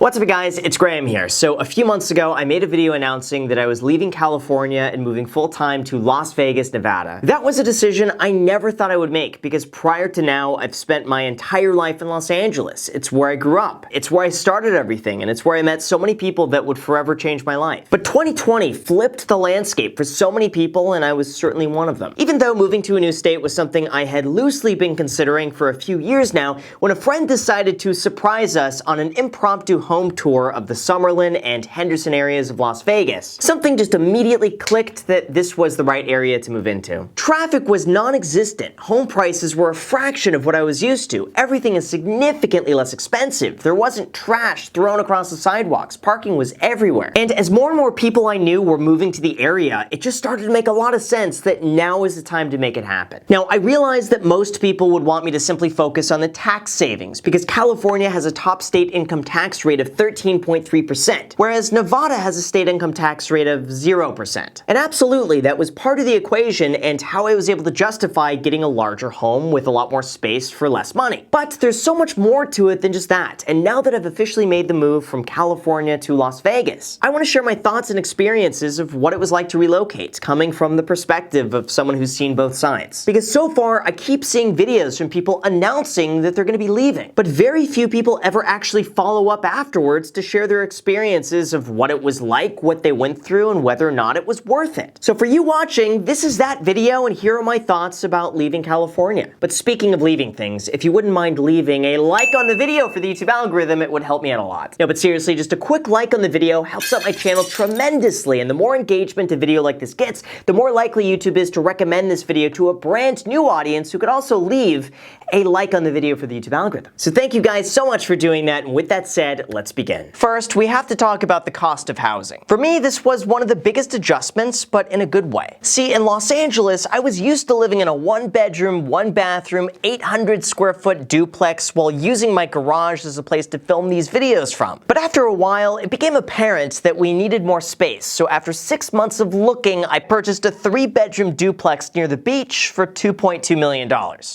What's up guys, it's Graham here. So a few months ago, I made a video announcing that I was leaving California and moving full-time to Las Vegas, Nevada. That was a decision I never thought I would make because prior to now, I've spent my entire life in Los Angeles. It's where I grew up. It's where I started everything, and it's where I met so many people that would forever change my life. But 2020 flipped the landscape for so many people, and I was certainly one of them. Even though moving to a new state was something I had loosely been considering for a few years now, when a friend decided to surprise us on an impromptu home tour of the Summerlin and Henderson areas of Las Vegas, something just immediately clicked that this was the right area to move into. Traffic was non-existent. Home prices were a fraction of what I was used to. Everything is significantly less expensive. There wasn't trash thrown across the sidewalks. Parking was everywhere. And as more and more people I knew were moving to the area, it just started to make a lot of sense that now is the time to make it happen. Now, I realized that most people would want me to simply focus on the tax savings because California has a top state income tax rate of 13.3%, whereas Nevada has a state income tax rate of 0%. And absolutely, that was part of the equation and how I was able to justify getting a larger home with a lot more space for less money. But there's so much more to it than just that, and now that I've officially made the move from California to Las Vegas, I want to share my thoughts and experiences of what it was like to relocate, coming from the perspective of someone who's seen both sides. Because so far, I keep seeing videos from people announcing that they're going to be leaving, but very few people ever actually follow up afterwards to share their experiences of what it was like, what they went through, and whether or not it was worth it. So for you watching, this is that video, and here are my thoughts about leaving California. But speaking of leaving things, if you wouldn't mind leaving a like on the video for the YouTube algorithm, it would help me out a lot. No, but seriously, just a quick like on the video helps out my channel tremendously, and the more engagement a video like this gets, the more likely YouTube is to recommend this video to a brand new audience who could also leave a like on the video for the YouTube algorithm. So thank you guys so much for doing that, and with that said, let's begin. First, we have to talk about the cost of housing. For me, this was one of the biggest adjustments, but in a good way. See, in Los Angeles, I was used to living in a one-bedroom, one-bathroom, 800-square-foot duplex while using my garage as a place to film these videos from. But after a while, it became apparent that we needed more space, so after 6 months of looking, I purchased a 3-bedroom duplex near the beach for $2.2 million.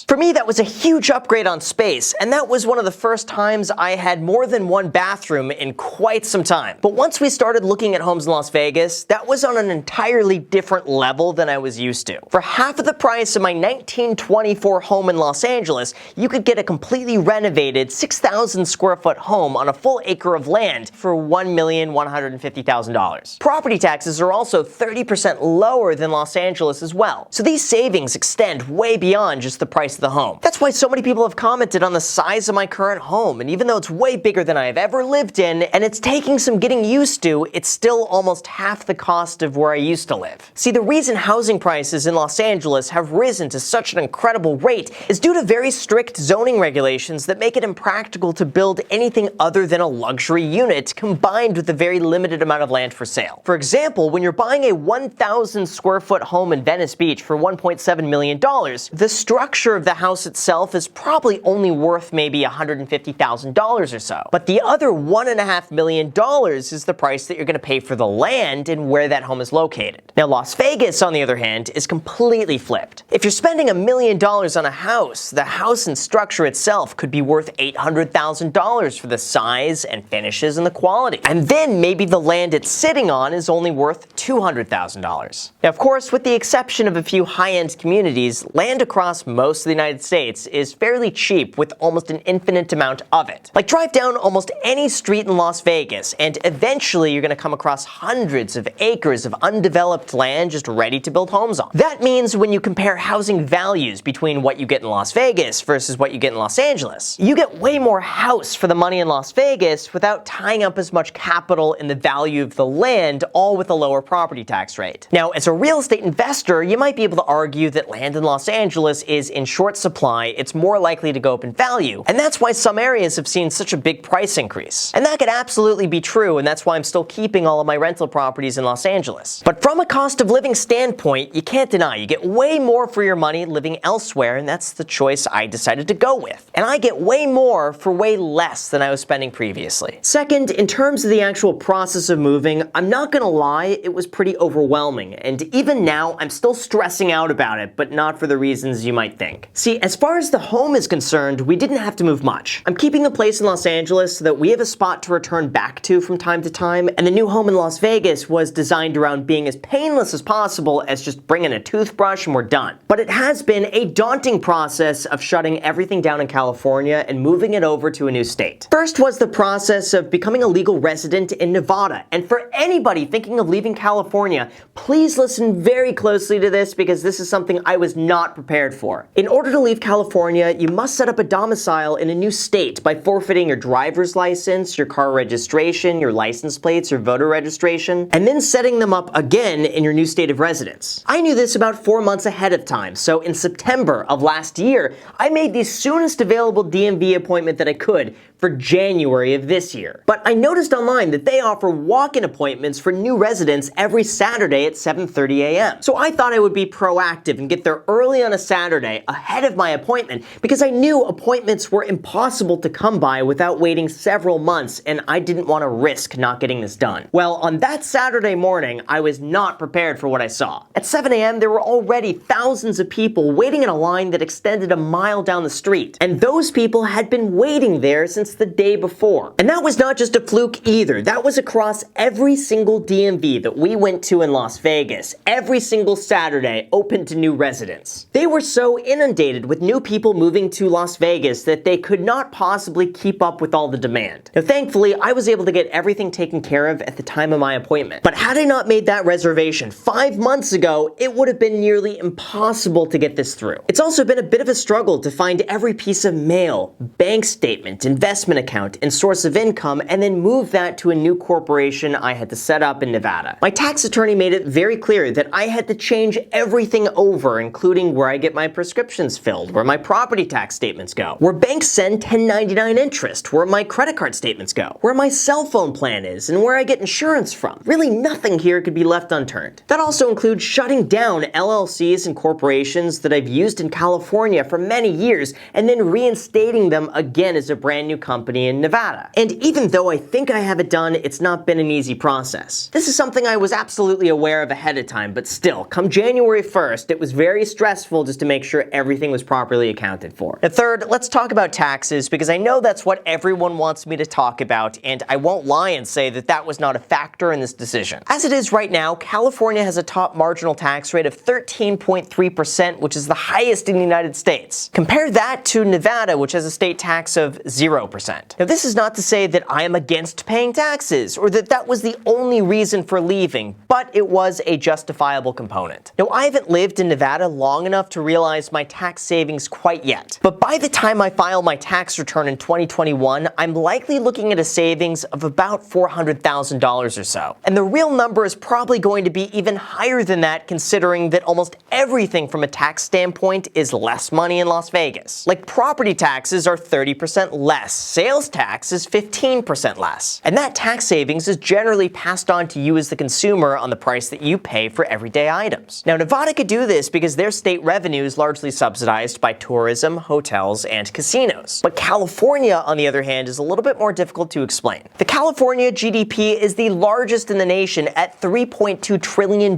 For me, that was a huge upgrade on space, and that was one of the first times I had more than one bathroom in quite some time. But once we started looking at homes in Las Vegas, that was on an entirely different level than I was used to. For half of the price of my 1924 home in Los Angeles, you could get a completely renovated 6,000 square foot home on a full acre of land for $1,150,000. Property taxes are also 30% lower than Los Angeles as well. So these savings extend way beyond just the price of the home. That's why so many people have commented on the size of my current home, and even though it's way bigger than I have ever lived in, and it's taking some getting used to, it's still almost half the cost of where I used to live. See, the reason housing prices in Los Angeles have risen to such an incredible rate is due to very strict zoning regulations that make it impractical to build anything other than a luxury unit combined with a very limited amount of land for sale. For example, when you're buying a 1,000 square foot home in Venice Beach for $1.7 million, the structure of the house itself is probably only worth maybe $150,000 or so. But the other $1.5 million is the price that you're going to pay for the land and where that home is located. Now, Las Vegas, on the other hand, is completely flipped. If you're spending $1 million on a house, the house and structure itself could be worth $800,000 for the size and finishes and the quality. And then maybe the land it's sitting on is only worth $200,000. Now, of course, with the exception of a few high-end communities, land across most of the United States is fairly cheap with almost an infinite amount of it. Like, drive down almost any street in Las Vegas, and eventually you're going to come across hundreds of acres of undeveloped land just ready to build homes on. That means when you compare housing values between what you get in Las Vegas versus what you get in Los Angeles, you get way more house for the money in Las Vegas without tying up as much capital in the value of the land, all with a lower property tax rate. Now, as a real estate investor, you might be able to argue that land in Los Angeles is in short supply, it's more likely to go up in value, and that's why some areas have seen such a big price increase. And that could absolutely be true, and that's why I'm still keeping all of my rental properties in Los Angeles. But from a cost of living standpoint, you can't deny you get way more for your money living elsewhere, and that's the choice I decided to go with. And I get way more for way less than I was spending previously. Second, in terms of the actual process of moving, I'm not gonna lie, it was was pretty overwhelming, and even now I'm still stressing out about it, but not for the reasons you might think. See, as far as the home is concerned, we didn't have to move much. I'm keeping the place in Los Angeles so that we have a spot to return back to from time to time, and the new home in Las Vegas was designed around being as painless as possible as just bringing a toothbrush and we're done. But it has been a daunting process of shutting everything down in California and moving it over to a new state. First was the process of becoming a legal resident in Nevada, and for anybody thinking of leaving California, please listen very closely to this because this is something I was not prepared for. In order to leave California, you must set up a domicile in a new state by forfeiting your driver's license, your car registration, your license plates, your voter registration, and then setting them up again in your new state of residence. I knew this about 4 months ahead of time, so in September of last year, I made the soonest available DMV appointment that I could for January of this year. But I noticed online that they offer walk-in appointments for new residents every Saturday at 7:30 a.m. So I thought I would be proactive and get there early on a Saturday ahead of my appointment because I knew appointments were impossible to come by without waiting several months, and I didn't want to risk not getting this done. Well, on that Saturday morning, I was not prepared for what I saw. At 7 a.m., there were already thousands of people waiting in a line that extended a mile down the street, and those people had been waiting there since the day before. And that was not just a fluke either. That was across every single DMV that we went to in Las Vegas, every single Saturday open to new residents. They were so inundated with new people moving to Las Vegas that they could not possibly keep up with all the demand. Now, thankfully, I was able to get everything taken care of at the time of my appointment. But had I not made that reservation 5 months ago, it would have been nearly impossible to get this through. It's also been a bit of a struggle to find every piece of mail, bank statement, investment account, and source of income, and then move that to a new corporation I had to set up in Nevada. My tax attorney made it very clear that I had to change everything over, including where I get my prescriptions filled, where my property tax statements go, where banks send 1099 interest, where my credit card statements go, where my cell phone plan is, and where I get insurance from. Really nothing here could be left unturned. That also includes shutting down LLCs and corporations that I've used in California for many years, and then reinstating them again as a brand new company in Nevada. And even though I think I have it done, it's not been an easy process. This is something I was absolutely aware of ahead of time, but still, come January 1st, it was very stressful just to make sure everything was properly accounted for. And third, let's talk about taxes, because I know that's what everyone wants me to talk about, and I won't lie and say that that was not a factor in this decision. As it is right now, California has a top marginal tax rate of 13.3%, which is the highest in the United States. Compare that to Nevada, which has a state tax of 0%. Now, this is not to say that I am against paying taxes or that that was the only reason for leaving, but it was a justifiable component. Now, I haven't lived in Nevada long enough to realize my tax savings quite yet, but by the time I file my tax return in 2021, I'm likely looking at a savings of about $400,000 or so. And the real number is probably going to be even higher than that, considering that almost everything from a tax standpoint is less money in Las Vegas. Like, property taxes are 30% less. Sales tax is 15% less. And that tax savings is generally passed on to you as the consumer on the price that you pay for everyday items. Now, Nevada could do this because their state revenue is largely subsidized by tourism, hotels, and casinos. But California, on the other hand, is a little bit more difficult to explain. The California GDP is the largest in the nation at $3.2 trillion,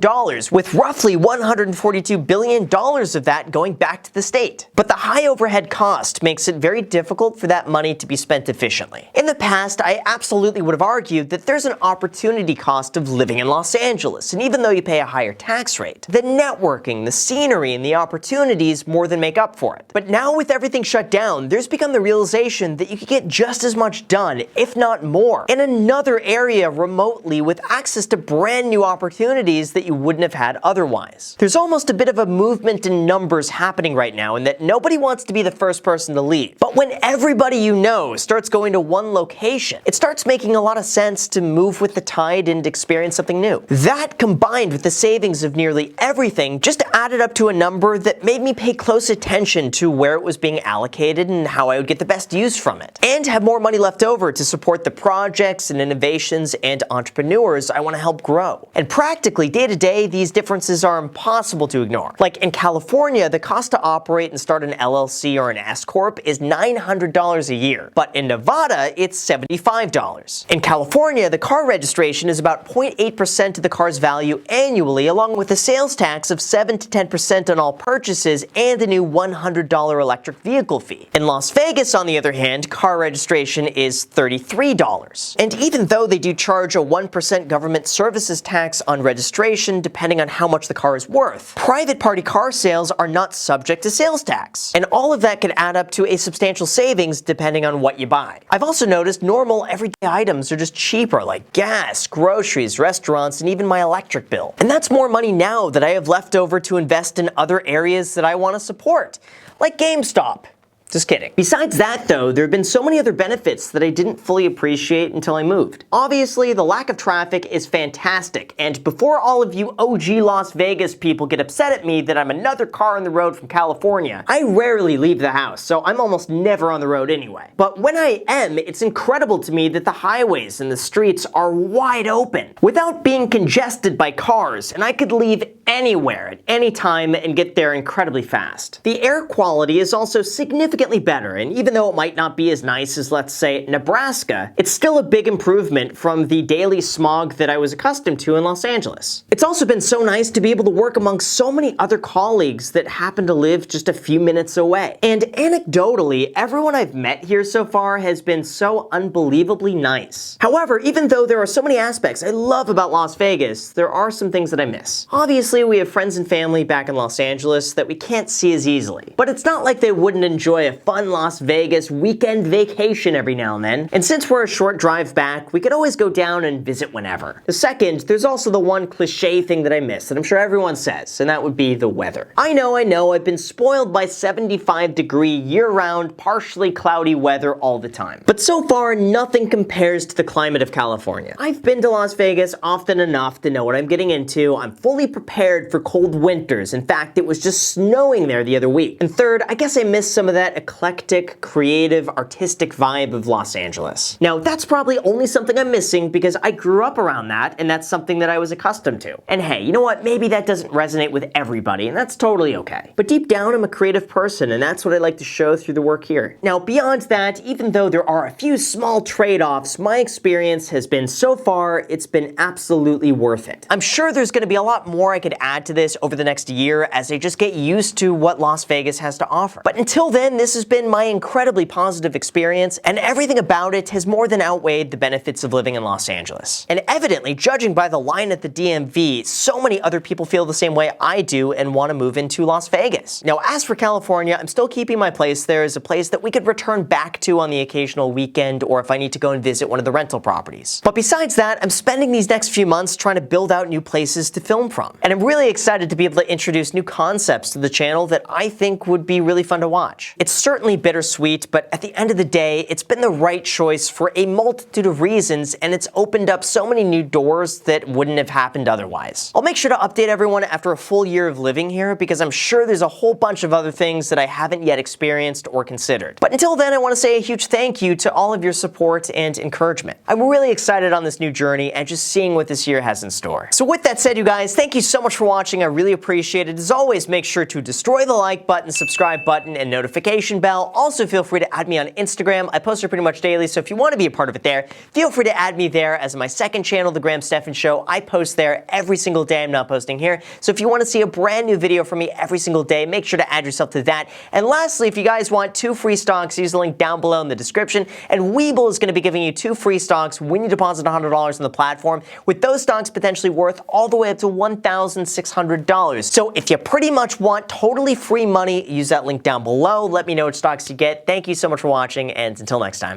with roughly $142 billion of that going back to the state. But the high overhead cost makes it very difficult for that money to be spent efficiently. In the past, I absolutely would have argued that there's an opportunity cost of living in Los Angeles, and even though you pay a higher tax rate, the networking, the scenery, and the opportunities more than make up for it. But now with everything shut down, there's become the realization that you could get just as much done, if not more, in another area remotely with access to brand new opportunities that you wouldn't have had otherwise. There's almost a bit of a movement in numbers happening right now in that nobody wants to be the first person to leave. But when everybody you know starts going to one location, it starts making a lot of sense to move with the tide and experience something new. That, combined with the savings of nearly everything, just added up to a number that made me pay close attention to where it was being allocated and how I would get the best use from it, and have more money left over to support the projects and innovations and entrepreneurs I want to help grow. And practically day to day, these differences are impossible to ignore. Like in California, the cost to operate and start an LLC or an S Corp is $900 a year. but in Nevada, it's $75. In California, the car registration is about 0.8% of the car's value annually, along with a sales tax of 7 to 10% on all purchases and a new $100 electric vehicle fee. In Las Vegas, on the other hand, car registration is $33. And even though they do charge a 1% government services tax on registration depending on how much the car is worth, private party car sales are not subject to sales tax. And all of that could add up to a substantial savings depending on what you buy. I've also noticed normal everyday items are just cheaper, like gas, groceries, restaurants, and even my electric bill. And that's more money now that I have left over to invest in other areas that I want to support, like GameStop. Just kidding. Besides that, though, there have been so many other benefits that I didn't fully appreciate until I moved. Obviously, the lack of traffic is fantastic, and before all of you OG Las Vegas people get upset at me that I'm another car on the road from California, I rarely leave the house, so I'm almost never on the road anyway. But when I am, it's incredible to me that the highways and the streets are wide open, without being congested by cars, and I could leave anywhere at any time and get there incredibly fast. The air quality is also significantly better, and even though it might not be as nice as, let's say, Nebraska, it's still a big improvement from the daily smog that I was accustomed to in Los Angeles. It's also been so nice to be able to work amongst so many other colleagues that happen to live just a few minutes away. And anecdotally, everyone I've met here so far has been so unbelievably nice. However, even though there are so many aspects I love about Las Vegas, there are some things that I miss. Obviously, we have friends and family back in Los Angeles that we can't see as easily, but it's not like they wouldn't enjoy a fun Las Vegas weekend vacation every now and then. And since we're a short drive back, we could always go down and visit whenever. The second, there's also the one cliche thing that I miss that I'm sure everyone says, and that would be the weather. I know, I've been spoiled by 75-degree year-round, partially cloudy weather all the time. But so far, nothing compares to the climate of California. I've been to Las Vegas often enough to know what I'm getting into. I'm fully prepared for cold winters. In fact, it was just snowing there the other week. And third, I guess I miss some of that eclectic, creative, artistic vibe of Los Angeles. Now, that's probably only something I'm missing because I grew up around that, and that's something that I was accustomed to. And hey, you know what? Maybe that doesn't resonate with everybody, and that's totally okay. But deep down, I'm a creative person, and that's what I like to show through the work here. Now, beyond that, even though there are a few small trade-offs, my experience has been so far, it's been absolutely worth it. I'm sure there's going to be a lot more I could add to this over the next year as I just get used to what Las Vegas has to offer. But until then, this has been my incredibly positive experience, and everything about it has more than outweighed the benefits of living in Los Angeles. And evidently, judging by the line at the DMV, so many other people feel the same way I do and want to move into Las Vegas. Now, as for California, I'm still keeping my place there as a place that we could return back to on the occasional weekend or if I need to go and visit one of the rental properties. But besides that, I'm spending these next few months trying to build out new places to film from. And I'm really excited to be able to introduce new concepts to the channel that I think would be really fun to watch. It's certainly bittersweet, but at the end of the day, it's been the right choice for a multitude of reasons, and it's opened up so many new doors that wouldn't have happened otherwise. I'll make sure to update everyone after a full year of living here because I'm sure there's a whole bunch of other things that I haven't yet experienced or considered. But until then, I want to say a huge thank you to all of your support and encouragement. I'm really excited on this new journey and just seeing what this year has in store. So with that said, you guys, thank you so much for watching. I really appreciate it. As always, make sure to destroy the like button, subscribe button, and notification bell. Also, feel free to add me on Instagram. I post there pretty much daily, so if you want to be a part of it there, feel free to add me there. As my second channel, The Graham Stephan Show, I post there every single day. I'm not posting here. So if you want to see a brand new video from me every single day, make sure to add yourself to that. And lastly, if you guys want 2 free stocks, use the link down below in the description. And Webull is going to be giving you 2 free stocks when you deposit $100 on the platform, with those stocks potentially worth all the way up to $1,600. So if you pretty much want totally free money, use that link down below. Let me know which stocks you get. Thank you so much for watching, and until next time.